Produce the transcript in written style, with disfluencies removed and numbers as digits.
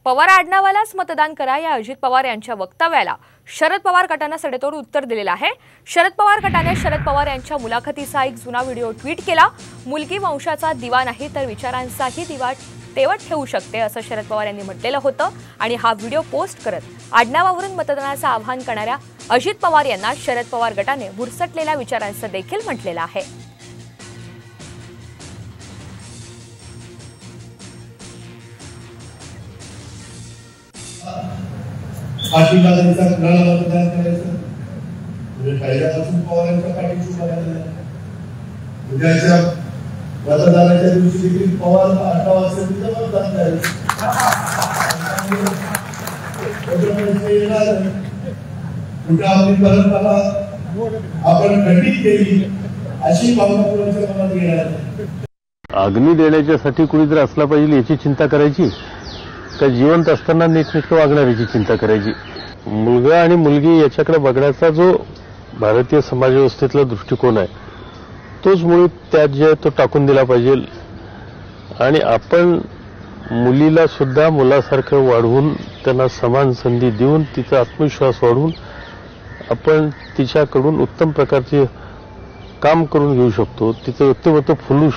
पवार आडनावालाच मतदान करा या अजित पवार यांच्या वक्तव्याला शरद पवार गटाने सडेतोड उत्तर दिलेलं आहे। शरद पवार गटाने शरद पवार यांच्या मुलाखतीचा एक जुना व्हिडिओ ट्विट केला। मुलगी वंशाचा दिवा नाही तर विचारांचाही दिवा तेवत ठेवू शकते असं शरद पवार यांनी म्हटलेलं होतं आणि हा व्हिडिओ पोस्ट करत आडनावावरून मतदानाचं आवाहन करणाऱ्या अजित पवार यांना शरद पवार गटाने भुरसटलेल्या विचारांचं देखील म्हटलेलं आहे। पाठीमागचा कुणाला मतदान करायचं म्हणजे पहिल्यापासून पवारांच्या पाठीशी उभारलेला आहे। उद्याच्या मतदानाच्या दिवशी देखील पवार 18 वाजता मतदान करायचं कुठं आपली परंपरा आपण खंडित केली अशी भावना कोणाच्या मनात येणार नाही। अग्नी देण्याच्यासाठी कुणी जर असला पाहिजे याची चिंता करायची का जिवंत असताना नीटनेटकं वागण्याची चिंता करायची। मुलगा आणि मुलगी याच्याकडे बघण्याचा जो भारतीय समाजव्यवस्थेतला दृष्टिकोन आहे तोच मुळी त्यात जे तो टाकून दिला पाहिजे आणि आपण मुलीला सुद्धा मुलासारखं वाढवून त्यांना समान संधी देऊन तिचा आत्मविश्वास वाढवून आपण तिच्याकडून उत्तम प्रकारचे काम करून घेऊ शकतो, तिचं व्यक्तिमत्व फुलवू शकतो।